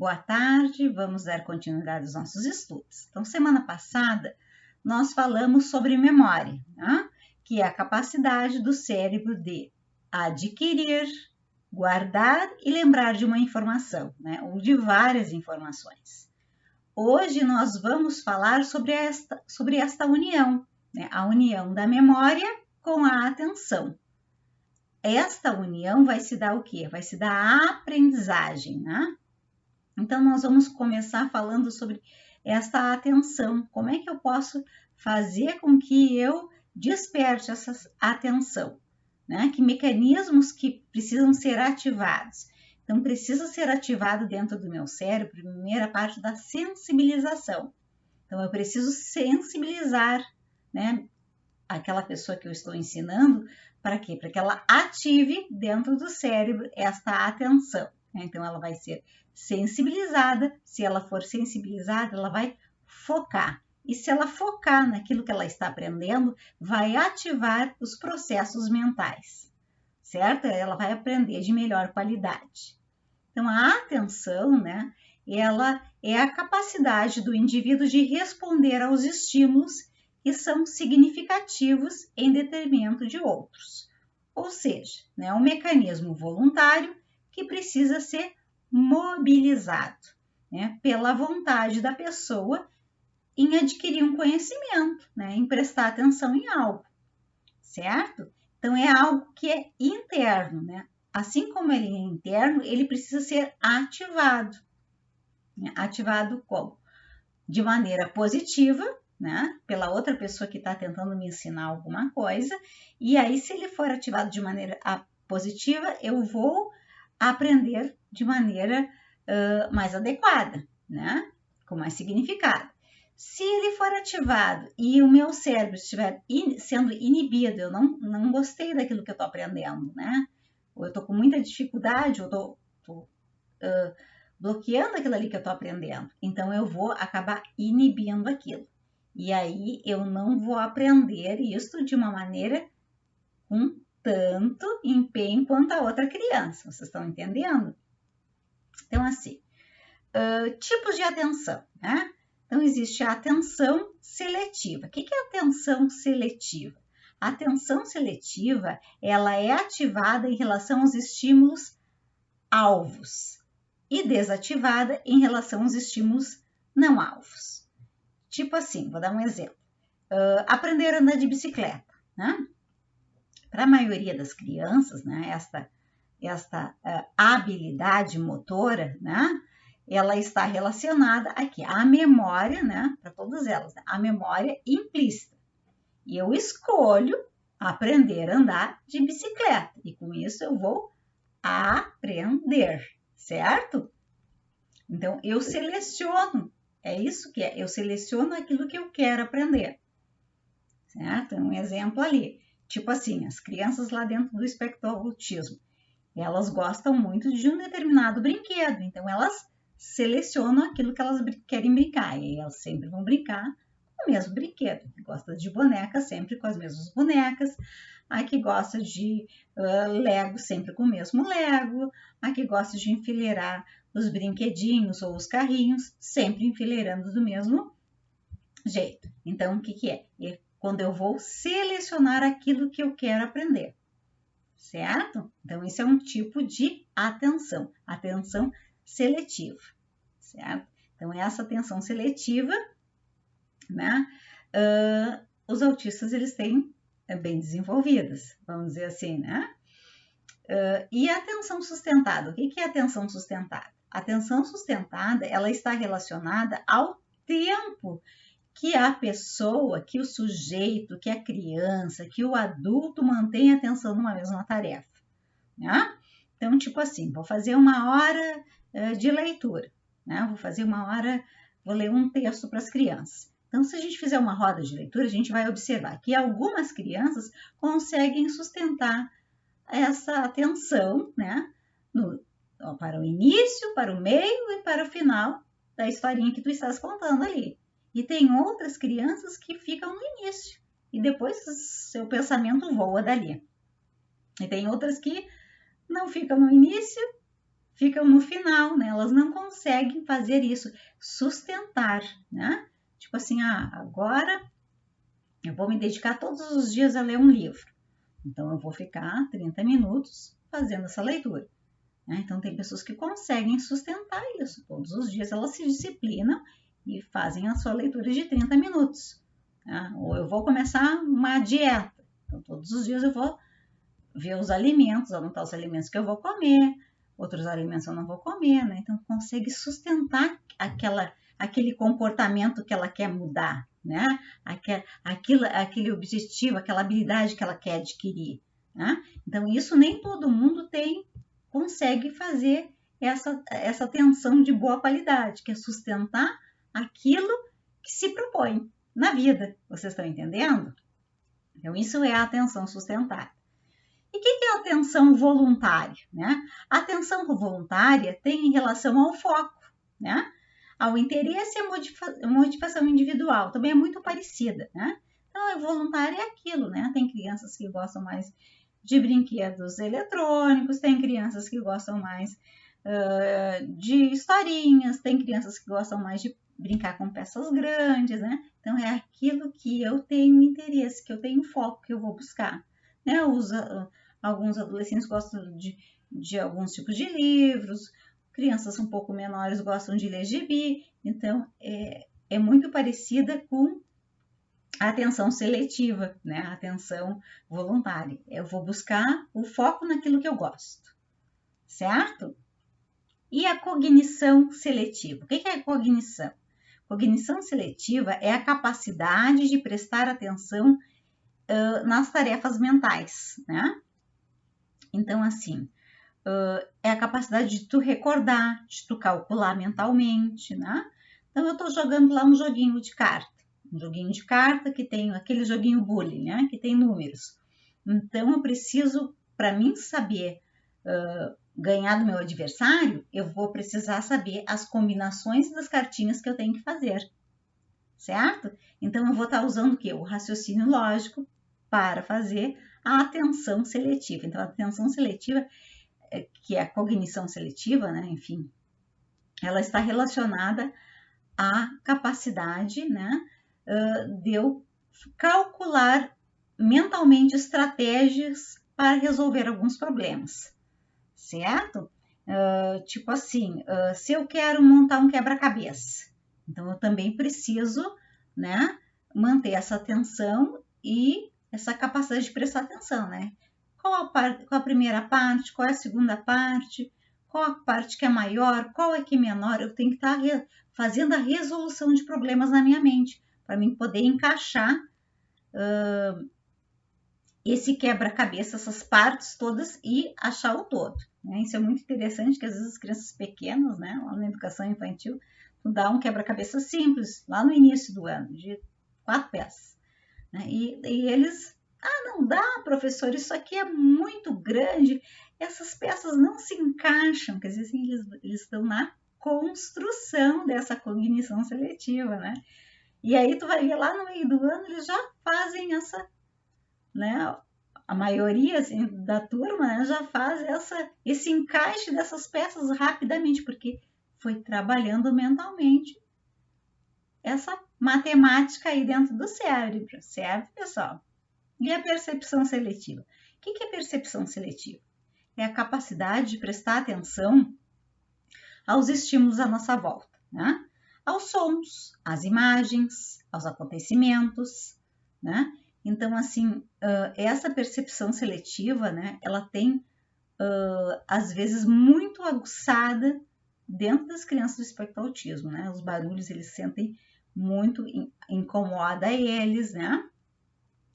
Boa tarde, vamos dar continuidade aos nossos estudos. Então, semana passada, nós falamos sobre memória, né? Que é a capacidade do cérebro de adquirir, guardar e lembrar de uma informação, né? Ou de várias informações. Hoje nós vamos falar sobre esta união, né? A união da memória com a atenção. Esta união vai se dar o quê? Vai se dar a aprendizagem, né? Então, nós vamos começar falando sobre esta atenção. Como é que eu posso fazer com que eu desperte essa atenção, né? Que mecanismos que precisam ser ativados? Então, precisa ser ativado dentro do meu cérebro, a primeira parte da sensibilização. Então, eu preciso sensibilizar, né, aquela pessoa que eu estou ensinando, para quê? Para que ela ative dentro do cérebro esta atenção. Então, ela vai ser sensibilizada. Se ela for sensibilizada, ela vai focar. E se ela focar naquilo que ela está aprendendo, vai ativar os processos mentais, certo? Ela vai aprender de melhor qualidade. Então, a atenção, né, ela é a capacidade do indivíduo de responder aos estímulos que são significativos em detrimento de outros. Ou seja, né, um mecanismo voluntário que precisa ser mobilizado, né, pela vontade da pessoa em adquirir um conhecimento, né, em prestar atenção em algo, certo? Então, é algo que é interno, né? Assim como ele é interno, ele precisa ser ativado. Né? Ativado como? De maneira positiva, né? Pela outra pessoa que está tentando me ensinar alguma coisa. E aí, se ele for ativado de maneira positiva, eu vou aprender de maneira mais adequada, né? Com mais significado. Se ele for ativado e o meu cérebro estiver sendo inibido, eu não gostei daquilo que eu estou aprendendo, né? Ou eu estou com muita dificuldade, ou estou bloqueando aquilo ali que eu estou aprendendo. Então, eu vou acabar inibindo aquilo. E aí, eu não vou aprender isso de uma maneira com tanto empenho quanto a outra criança. Vocês estão entendendo? Então, assim, tipos de atenção, né? Então, existe a atenção seletiva. O que é a atenção seletiva? A atenção seletiva, ela é ativada em relação aos estímulos alvos e desativada em relação aos estímulos não alvos. Tipo assim, vou dar um exemplo. Aprender a andar de bicicleta, né? Para a maioria das crianças, né, esta habilidade motora, né, ela está relacionada aqui à memória, né, para todas elas, né, a memória implícita. E eu escolho aprender a andar de bicicleta. E com isso eu vou aprender, certo? Então, eu seleciono, é isso que é, eu seleciono aquilo que eu quero aprender, certo? Um exemplo ali, tipo assim, as crianças lá dentro do espectro do autismo, elas gostam muito de um determinado brinquedo, então elas selecionam aquilo que elas querem brincar, e elas sempre vão brincar com o mesmo brinquedo. Gosta de boneca, sempre com as mesmas bonecas. A que gosta de Lego, sempre com o mesmo Lego. A que gosta de enfileirar os brinquedinhos ou os carrinhos, sempre enfileirando do mesmo jeito. Então, o que é? É quando eu vou selecionar aquilo que eu quero aprender, certo? Então, esse é um tipo de atenção seletiva, certo? Então, essa atenção seletiva, né? Os autistas, eles têm bem desenvolvidas, vamos dizer assim, né? E a atenção sustentada, o que é atenção sustentada? A atenção sustentada, ela está relacionada ao tempo que a pessoa, que o sujeito, que a criança, que o adulto mantém a atenção numa mesma tarefa, né? Então, tipo assim, vou fazer uma hora de leitura, né? Vou ler um texto para as crianças. Então, se a gente fizer uma roda de leitura, a gente vai observar que algumas crianças conseguem sustentar essa atenção, né? Para o início, para o meio e para o final da historinha que tu estás contando ali. E tem outras crianças que ficam no início e depois seu pensamento voa dali. E tem outras que não ficam no início ficam no final, né? Elas não conseguem fazer isso, sustentar, né? Tipo assim, agora eu vou me dedicar todos os dias a ler um livro. Então, eu vou ficar 30 minutos fazendo essa leitura. Né? Então, tem pessoas que conseguem sustentar isso. Todos os dias elas se disciplinam e fazem a sua leitura de 30 minutos. Tá? Ou eu vou começar uma dieta. Então, todos os dias eu vou ver os alimentos, anotar os alimentos que eu vou comer, outros alimentos eu não vou comer, né? Então, consegue sustentar aquele comportamento que ela quer mudar, né? Aquele objetivo, aquela habilidade que ela quer adquirir, né? Então, isso nem todo mundo consegue fazer essa atenção de boa qualidade, que é sustentar aquilo que se propõe na vida. Vocês estão entendendo? Então, isso é a atenção sustentada. E o que é a atenção voluntária? Né? A atenção voluntária tem relação ao foco, né? Ao interesse e à motivação individual, também é muito parecida, né? Então, a voluntária é aquilo, né? Tem crianças que gostam mais de brinquedos eletrônicos, tem crianças que gostam mais de historinhas, tem crianças que gostam mais de brincar com peças grandes, né? Então, é aquilo que eu tenho interesse, que eu tenho foco, que eu vou buscar. Né? Alguns adolescentes gostam de alguns tipos de livros, crianças um pouco menores gostam de ler gibi, então é muito parecida com a atenção seletiva, né? A atenção voluntária. Eu vou buscar o foco naquilo que eu gosto, certo? E a cognição seletiva? O que é a cognição? Cognição seletiva é a capacidade de prestar atenção nas tarefas mentais, né? Então, assim, é a capacidade de tu recordar, de tu calcular mentalmente, né? Então, eu tô jogando lá um joguinho de carta que tem aquele joguinho bullying, né? Que tem números. Então, eu preciso, para mim saber ganhar do meu adversário, eu vou precisar saber as combinações das cartinhas que eu tenho que fazer, certo? Então, eu vou estar usando o quê? O raciocínio lógico para fazer a atenção seletiva. Então, a atenção seletiva, que é a cognição seletiva, né? Enfim, ela está relacionada à capacidade, né? De eu calcular mentalmente estratégias para resolver alguns problemas, certo? Tipo assim, se eu quero montar um quebra-cabeça, então eu também preciso, né, manter essa atenção e essa capacidade de prestar atenção, né? Qual a primeira parte, qual é a segunda parte, qual a parte que é maior, qual é que é menor, eu tenho que estar fazendo a resolução de problemas na minha mente, para mim poder encaixar esse quebra-cabeça, essas partes todas e achar o todo. Né? Isso é muito interessante, que às vezes as crianças pequenas, né, lá na educação infantil, tu dá um quebra-cabeça simples, lá no início do ano, de 4 peças. Né? E eles, não dá, professor, isso aqui é muito grande, essas peças não se encaixam, quer dizer, assim, eles estão na construção dessa cognição seletiva, né? E aí tu vai ver lá no meio do ano, eles já fazem essa, né? A maioria assim, da turma, né, já faz esse encaixe dessas peças rapidamente, porque foi trabalhando mentalmente essa matemática aí dentro do cérebro, certo, pessoal? E a percepção seletiva? O que é percepção seletiva? É a capacidade de prestar atenção aos estímulos à nossa volta, né? Aos sons, às imagens, aos acontecimentos, né? Então, assim, essa percepção seletiva, né, ela tem, às vezes, muito aguçada dentro das crianças do espectro autismo, né? Os barulhos, eles sentem muito, incomoda eles, né?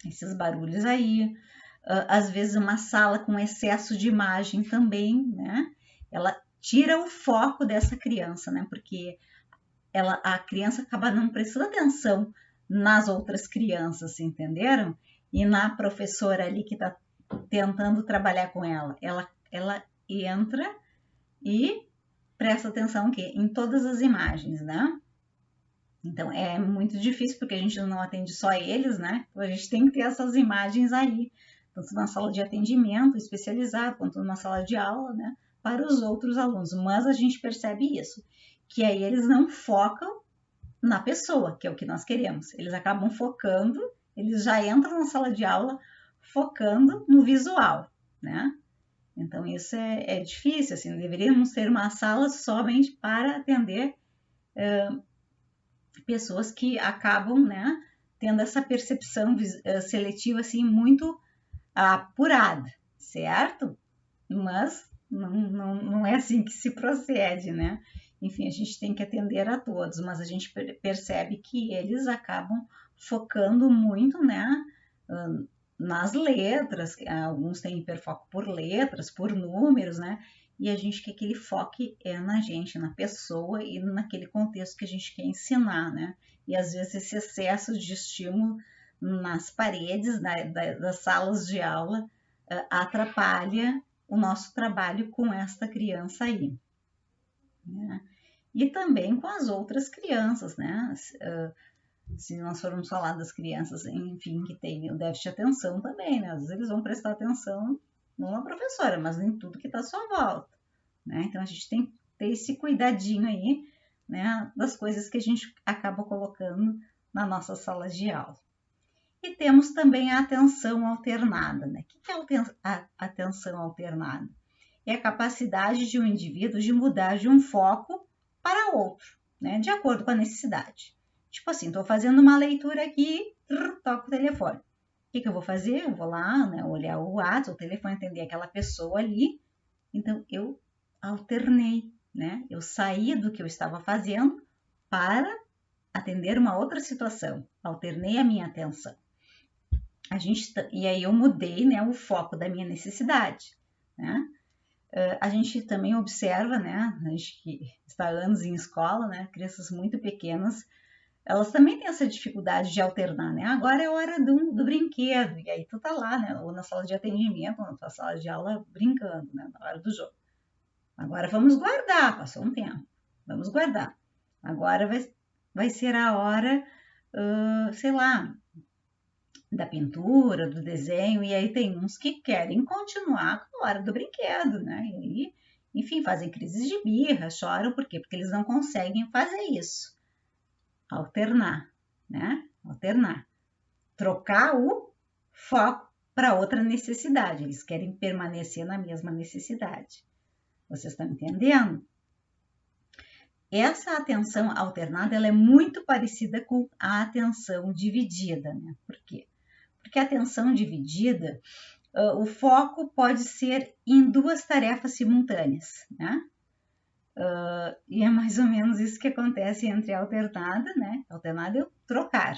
Esses barulhos aí. Às vezes, uma sala com excesso de imagem também, né? Ela tira o foco dessa criança, né? Porque a criança acaba não prestando atenção nas outras crianças, entenderam? E na professora ali que está tentando trabalhar com ela. Ela entra e presta atenção o quê? Em todas as imagens, né? Então, é muito difícil, porque a gente não atende só eles, né? Então, a gente tem que ter essas imagens aí, tanto na sala de atendimento especializado, quanto na sala de aula, né? para os outros alunos, mas a gente percebe isso, que aí eles não focam na pessoa, que é o que nós queremos. Eles acabam focando, eles já entram na sala de aula focando no visual, né? Então isso é difícil, assim, deveríamos ter uma sala somente para atender pessoas que acabam, né, tendo essa percepção seletiva, assim, muito apurada, certo? Mas não é assim que se procede, né? Enfim, a gente tem que atender a todos, mas a gente percebe que eles acabam focando muito, né, nas letras, alguns têm hiperfoco por letras, por números, né? E a gente quer que ele foque na gente, na pessoa e naquele contexto que a gente quer ensinar, né? E às vezes esse excesso de estímulo nas paredes das salas de aula atrapalha o nosso trabalho com esta criança aí, né? E também com as outras crianças, né? Se nós formos falar das crianças, enfim, que têm o déficit de atenção também, né? Às vezes eles vão prestar atenção não na professora, mas em tudo que está à sua volta, né? Então a gente tem que ter esse cuidadinho aí, né? Das coisas que a gente acaba colocando na nossa sala de aula. E temos também a atenção alternada, né? O que é a atenção alternada? É a capacidade de um indivíduo de mudar de um foco para outro, né? De acordo com a necessidade. Tipo assim, estou fazendo uma leitura aqui, toco o telefone. O que eu vou fazer? Eu vou lá, né, olhar o WhatsApp, o telefone, atender aquela pessoa ali. Então, eu alternei, né? Eu saí do que eu estava fazendo para atender uma outra situação. Alternei a minha atenção. E aí eu mudei, né, o foco da minha necessidade, né? A gente também observa, né, a gente que está há anos em escola, né, crianças muito pequenas, elas também têm essa dificuldade de alternar, né? Agora é hora do brinquedo, e aí tu tá lá, né, ou na sala de atendimento, ou na sala de aula brincando, né, na hora do jogo. Agora vamos guardar, passou um tempo, vamos guardar. Agora vai ser a hora, sei lá, da pintura, do desenho, e aí tem uns que querem continuar com a hora do brinquedo, né? E aí, enfim, fazem crises de birra, choram, por quê? Porque eles não conseguem fazer isso. Alternar, né? Alternar. Trocar o foco para outra necessidade. Eles querem permanecer na mesma necessidade. Vocês estão entendendo? Essa atenção alternada, ela é muito parecida com a atenção dividida, né? Por quê? Porque a atenção dividida, o foco pode ser em duas tarefas simultâneas, né? E é mais ou menos isso que acontece entre a alternada, né? Alternada é eu trocar.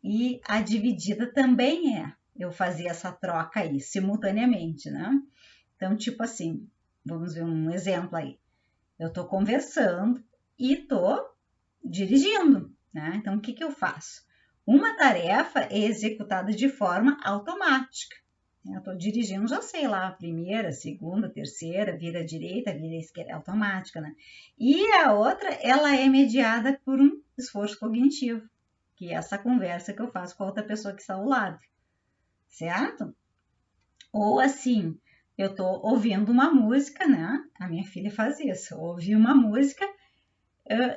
E a dividida também é eu fazer essa troca aí, simultaneamente, né? Então, tipo assim, vamos ver um exemplo aí. Eu tô conversando e tô dirigindo, né? Então, o que eu faço? Uma tarefa é executada de forma automática. Eu estou dirigindo, já sei lá, a primeira, segunda, terceira, vira à direita, vira à esquerda, é automática, né? E a outra, ela é mediada por um esforço cognitivo, que é essa conversa que eu faço com a outra pessoa que está ao lado, certo? Ou assim, eu estou ouvindo uma música, né? A minha filha faz isso, ouvir uma música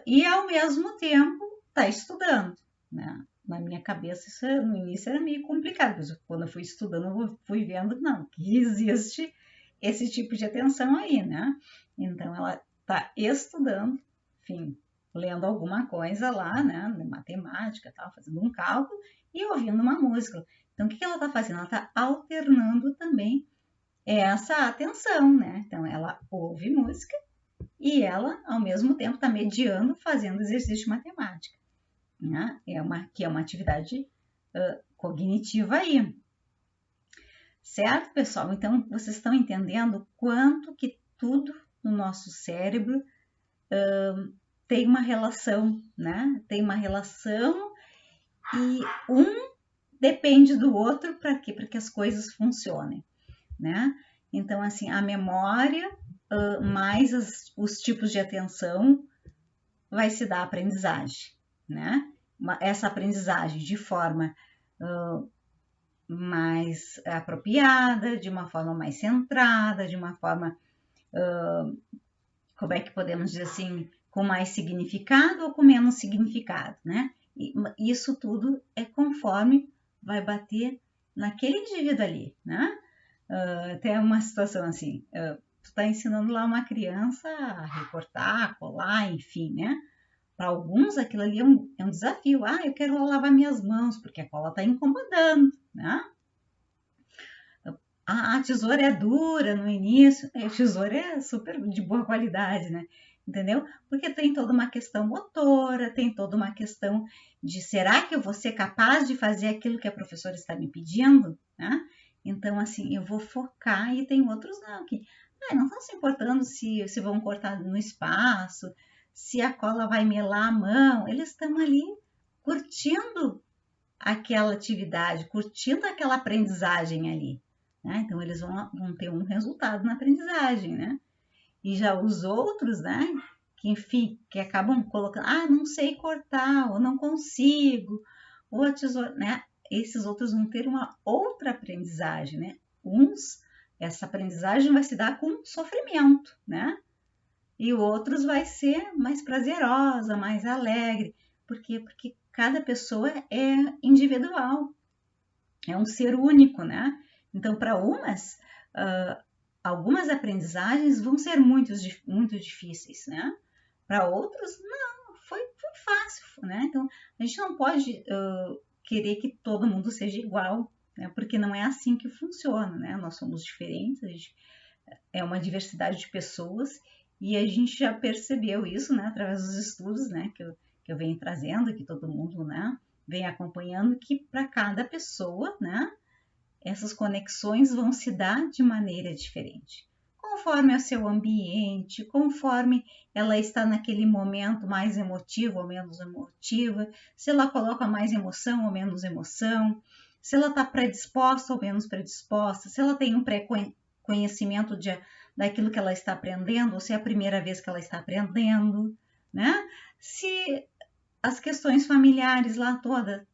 e ao mesmo tempo está estudando, né? Na minha cabeça, isso no início era meio complicado, mas quando eu fui estudando, eu fui vendo, não, que existe esse tipo de atenção aí, né? Então, ela está estudando, enfim, lendo alguma coisa lá, né? Matemática, tal, fazendo um cálculo e ouvindo uma música. Então, o que ela está fazendo? Ela está alternando também essa atenção, né? Então, ela ouve música e ela, ao mesmo tempo, está mediando, fazendo exercício de matemática, né? Que é uma atividade cognitiva aí. Certo, pessoal? Então, vocês estão entendendo quanto que tudo no nosso cérebro tem uma relação, né? Tem uma relação e um depende do outro para quê? Para que as coisas funcionem, né? Então, assim, a memória mais os tipos de atenção vai se dar a aprendizagem, né? Essa aprendizagem de forma mais apropriada, de uma forma mais centrada, de uma forma como é que podemos dizer assim, com mais significado ou com menos significado, né? E isso tudo é conforme vai bater naquele indivíduo ali, né? Até uma situação assim, tu está ensinando lá uma criança a recortar, a colar, enfim, né? Para alguns aquilo ali é um desafio. Ah, eu quero lavar minhas mãos porque a cola está incomodando, né? A tesoura é dura no início, a tesoura é super de boa qualidade, né? Entendeu? Porque tem toda uma questão motora, tem toda uma questão de será que eu vou ser capaz de fazer aquilo que a professora está me pedindo, né? Então, assim, eu vou focar e tem outros não, que não estão se importando se vão cortar no espaço, se a cola vai melar a mão, eles estão ali curtindo aquela atividade, curtindo aquela aprendizagem ali. Né? Então, eles vão ter um resultado na aprendizagem, né? E já os outros, né? Que, enfim, que acabam colocando, não sei cortar, ou não consigo, ou a tesoura, né? Esses outros vão ter uma outra aprendizagem, né? Essa aprendizagem vai se dar com sofrimento, né? E outros vai ser mais prazerosa, mais alegre. Por quê? Porque cada pessoa é individual, é um ser único, né? Então, para algumas aprendizagens vão ser muito difíceis, né? Para outros, não, foi fácil, né? Então, a gente não pode querer que todo mundo seja igual, né? Porque não é assim que funciona, né? Nós somos diferentes, a gente é uma diversidade de pessoas e a gente já percebeu isso, né? Através dos estudos, né? Que eu venho trazendo, que todo mundo, né? Vem acompanhando, que para cada pessoa, né? Essas conexões vão se dar de maneira diferente, conforme é o seu ambiente, conforme ela está naquele momento mais emotivo ou menos emotiva, se ela coloca mais emoção ou menos emoção, se ela está predisposta ou menos predisposta, se ela tem um pré-conhecimento daquilo que ela está aprendendo, ou se é a primeira vez que ela está aprendendo, né? Se as questões familiares lá todas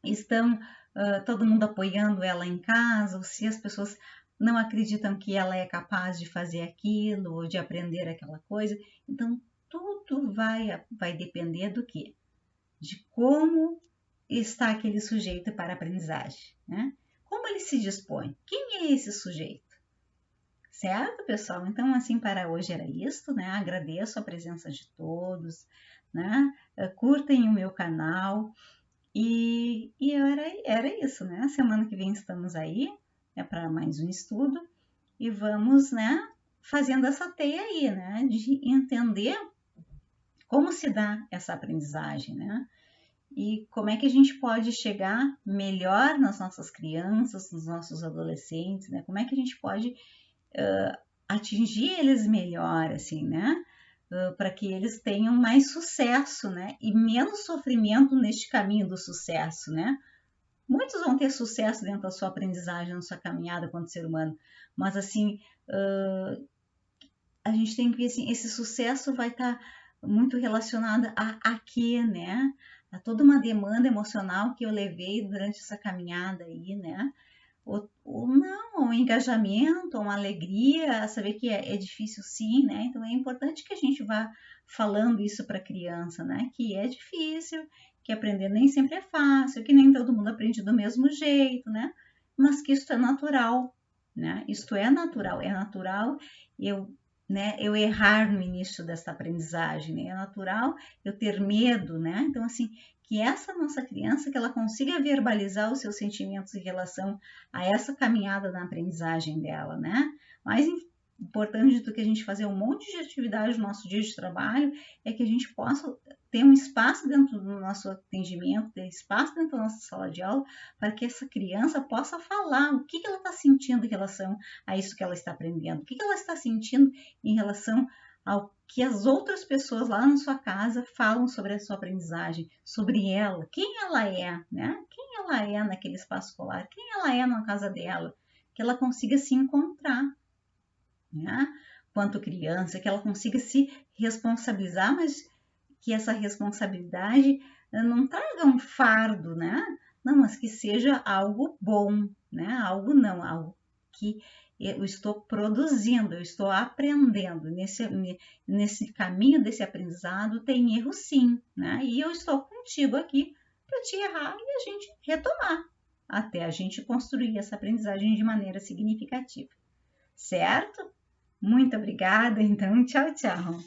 estão todo mundo apoiando ela em casa, ou se as pessoas não acreditam que ela é capaz de fazer aquilo ou de aprender aquela coisa. Então, tudo vai depender do quê? De como está aquele sujeito para a aprendizagem, né? Como ele se dispõe? Quem é esse sujeito? Certo, pessoal? Então, assim, para hoje era isso, né? Agradeço a presença de todos, né? Curtem o meu canal. E era isso, né? Semana que vem estamos aí, para mais um estudo e vamos, né, fazendo essa teia aí, né, de entender como se dá essa aprendizagem, né? E como é que a gente pode chegar melhor nas nossas crianças, nos nossos adolescentes, né? Como é que a gente pode atingir eles melhor, assim, né? Para que eles tenham mais sucesso, né? E menos sofrimento neste caminho do sucesso, né? Muitos vão ter sucesso dentro da sua aprendizagem, na sua caminhada quanto ser humano, mas assim, a gente tem que ver assim, esse sucesso vai estar muito relacionado a quê, né? A toda uma demanda emocional que eu levei durante essa caminhada aí, né? Ou não, um engajamento, uma alegria, saber que é difícil sim, né? Então é importante que a gente vá falando isso para a criança, né? Que é difícil, que aprender nem sempre é fácil, que nem todo mundo aprende do mesmo jeito, né? Mas que isso é natural, né? Isto é natural eu errar no início dessa aprendizagem, né? É natural eu ter medo, né? Então, assim, que essa nossa criança, que ela consiga verbalizar os seus sentimentos em relação a essa caminhada na aprendizagem dela, né? Mais importante do que a gente fazer um monte de atividade no nosso dia de trabalho é que a gente possa ter um espaço dentro do nosso atendimento, ter espaço dentro da nossa sala de aula para que essa criança possa falar o que ela está sentindo em relação a isso que ela está aprendendo, o que ela está sentindo em relação ao que as outras pessoas lá na sua casa falam sobre a sua aprendizagem, sobre ela, quem ela é, né? Quem ela é naquele espaço escolar, quem ela é na casa dela, que ela consiga se encontrar, né? Quanto criança, que ela consiga se responsabilizar, mas que essa responsabilidade não traga um fardo, né? Não, mas que seja algo bom, né? Algo que eu estou produzindo, eu estou aprendendo. Nesse caminho desse aprendizado tem erro sim, né? E eu estou contigo aqui para te errar e a gente retomar, até a gente construir essa aprendizagem de maneira significativa. Certo? Muito obrigada, então, tchau, tchau.